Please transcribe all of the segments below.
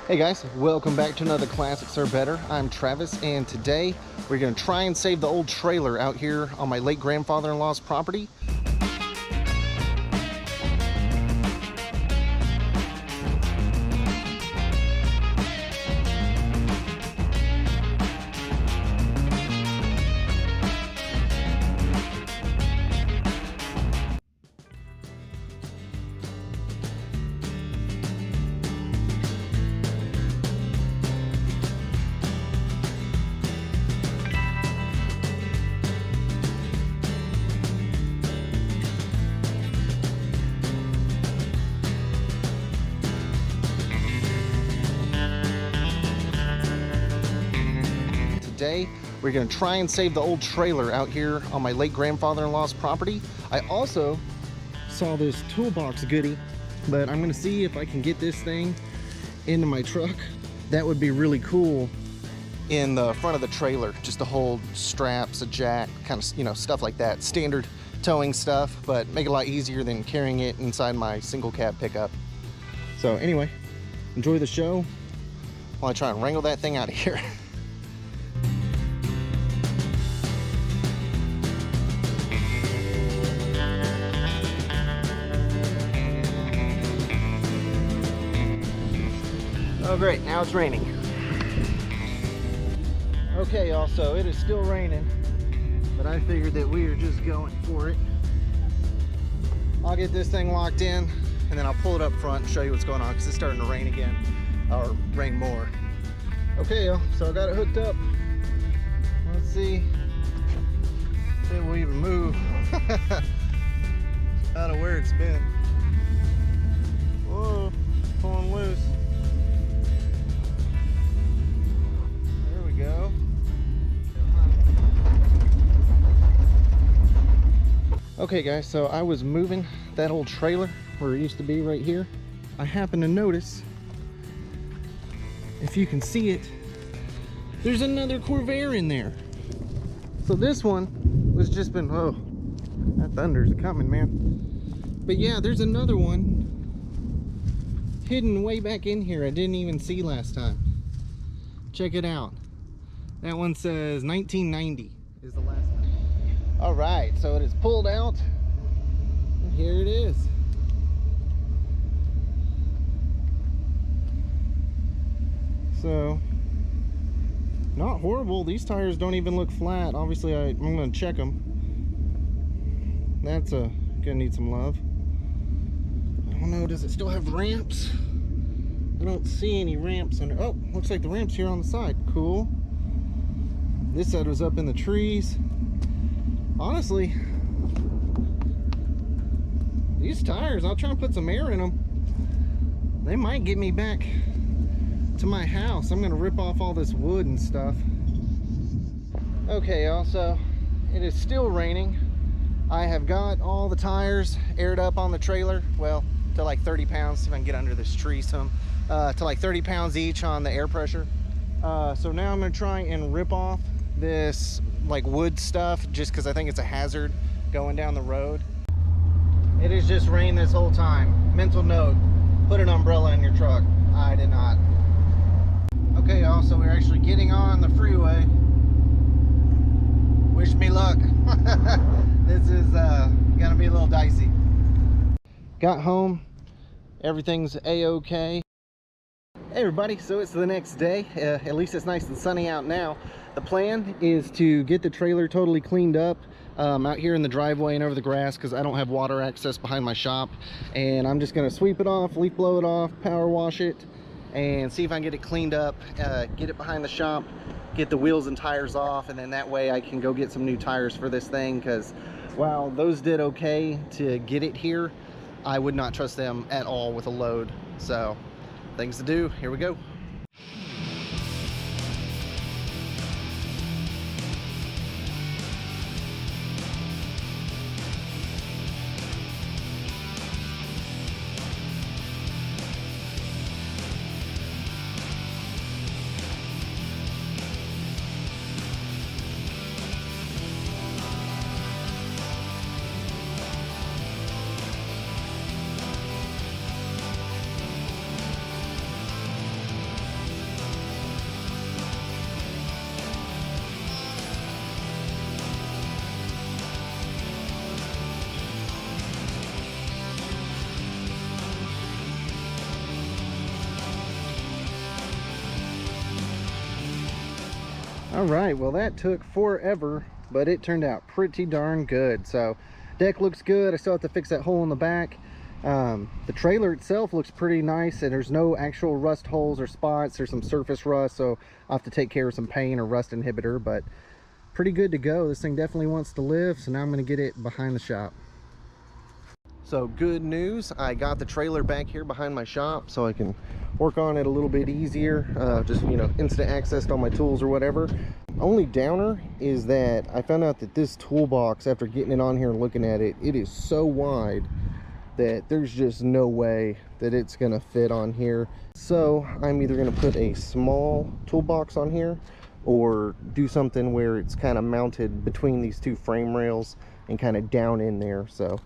Hey guys, welcome back to another Classics Are Better. I'm Travis, and today we're going to try and save the old trailer out here on my late grandfather-in-law's property. Today we're going to try and save the old trailer out here on my late grandfather-in-law's property. I also saw this Toolbox goodie, but I'm going to see if I can get this thing into my truck. That would be really cool in the front of the trailer, just to hold straps, a jack, kind of, you know, stuff like that. Standard towing stuff, but make it a lot easier than carrying it inside my single cab pickup. So anyway, enjoy the show while I try and wrangle that thing out of here. Oh great, now it's raining. Okay y'all, so it is still raining, but I figured that we are just going for it. I'll get this thing locked in, and then I'll pull it up front and show you what's going on, because it's starting to rain again, or rain more. Okay y'all, so I got it hooked up. Let's see if it will even move out of where it's been. Whoa, pulling loose. Go. Okay guys, so I was moving that old trailer where it used to be right here. I happened to notice, if you can see it, there's another Corvair in there. So this one was just been, oh, that thunder's coming, man. But yeah, there's another one hidden way back in here I didn't even see last time. Check it out. That one says 1990 is the last time. All right, so it is pulled out, and here it is. So, not horrible. These tires don't even look flat. Obviously, I'm going to check them. That's gonna need some love. I don't know, does it still have ramps? I don't see any ramps under. Oh, looks like the ramp's here on the side. Cool. This side was up in the trees. Honestly, these tires, I'll try and put some air in them. They might get me back to my house. I'm gonna rip off all this wood and stuff. Okay, also, it is still raining. I have got all the tires aired up on the trailer. Well, to like 30 pounds, see if I can get under this tree some. To like 30 pounds each on the air pressure. So now I'm gonna try and rip off this like wood stuff, just because I think it's a hazard going down the road. It has just rained this whole time. Mental note, put an umbrella in your truck. I did not. Okay y'all, so we're actually getting on the freeway. Wish me luck. This is gonna be a little dicey. Got home, everything's a-okay. Hey everybody, so it's the next day. At least it's nice and sunny out now. The plan is to get the trailer totally cleaned up out here in the driveway and over the grass, because I don't have water access behind my shop. And I'm just going to sweep it off, leaf blow it off, power wash it, and see if I can get it cleaned up, get it behind the shop, get the wheels and tires off, and then that way I can go get some new tires for this thing, because while those did okay to get it here, I would not trust them at all with a load. So things to do, here we go. All right, well that took forever, but it turned out pretty darn good. So deck looks good. I still have to fix that hole in the back. The trailer itself looks pretty nice, and there's no actual rust holes or spots. There's some surface rust, so I'll have to take care of some paint or rust inhibitor, but pretty good to go. This thing definitely wants to live, so now I'm going to get it behind the shop. So good news, I got the trailer back here behind my shop so I can work on it a little bit easier. Just, you know, instant access to all my tools or whatever. Only downer is that I found out that this toolbox, after getting it on here and looking at it, it is so wide that there's just no way that it's gonna fit on here. So I'm either gonna put a small toolbox on here or do something where it's kind of mounted between these two frame rails and kind of down in there. So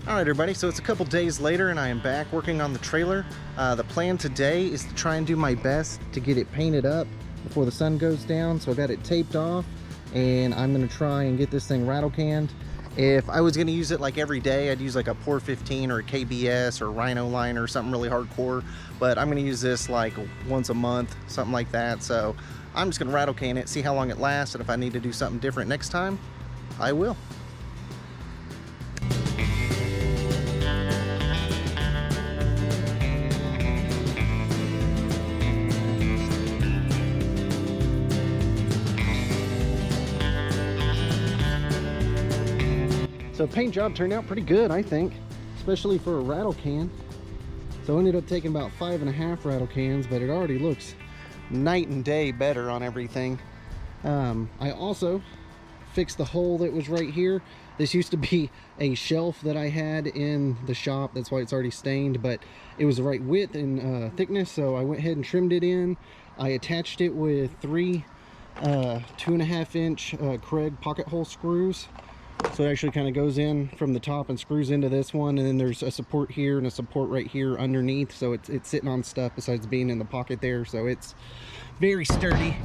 all right, everybody, so it's a couple days later and I am back working on the trailer. The plan today is to try and do my best to get it painted up before the sun goes down. So I got it taped off and I'm gonna try and get this thing rattle canned. If I was gonna use it like every day, I'd use like a POR 15 or a KBS or Rhino liner or something really hardcore, but I'm gonna use this like once a month, something like that. So I'm just gonna rattle can it, see how long it lasts, and if I need to do something different next time, I will. So paint job turned out pretty good, I think, especially for a rattle can. So I ended up taking about 5.5 rattle cans, but it already looks night and day better on everything. I also fixed the hole that was right here. This used to be a shelf that I had in the shop. That's why it's already stained, but it was the right width and thickness, so I went ahead and trimmed it in. I attached it with 3 2.5-inch Craig pocket hole screws. So it actually kind of goes in from the top and screws into this one, and then there's a support here and a support right here underneath, so it's sitting on stuff besides being in the pocket there, so it's very sturdy.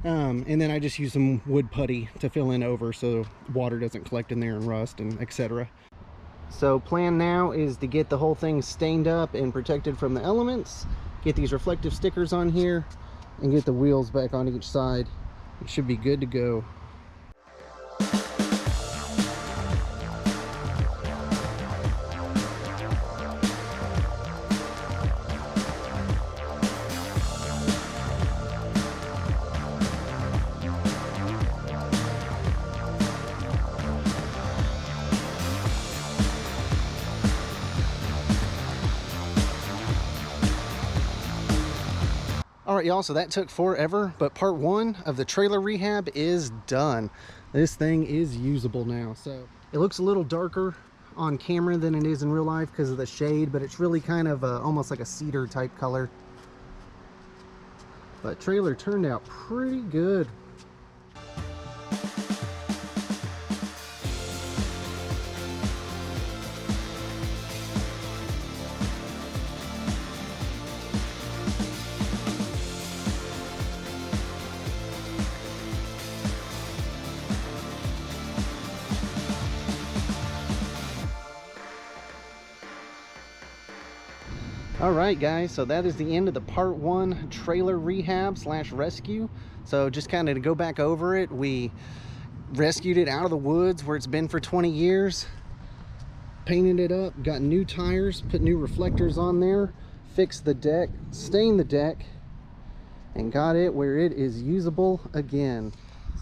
And then I just use some wood putty to fill in over so water doesn't collect in there and rust and etc. So plan now is to get the whole thing stained up and protected from the elements, get these reflective stickers on here, and get the wheels back on each side. It should be good to go. All right, y'all, so that took forever, but part 1 of the trailer rehab is done. This thing is usable now. So it looks a little darker on camera than it is in real life because of the shade, but it's really kind of almost like a cedar type color. But trailer turned out pretty good. All right, guys, so that is the end of the part 1 trailer rehab / rescue. So just kind of to go back over it, we rescued it out of the woods where it's been for 20 years, painted it up, got new tires, put new reflectors on there, fixed the deck, stained the deck, and got it where it is usable again.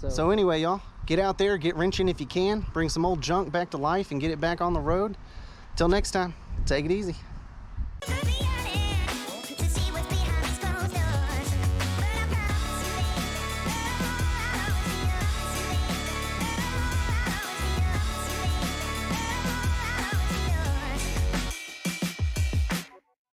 So anyway, y'all, get out there, get wrenching if you can, bring some old junk back to life and get it back on the road. Till next time, take it easy.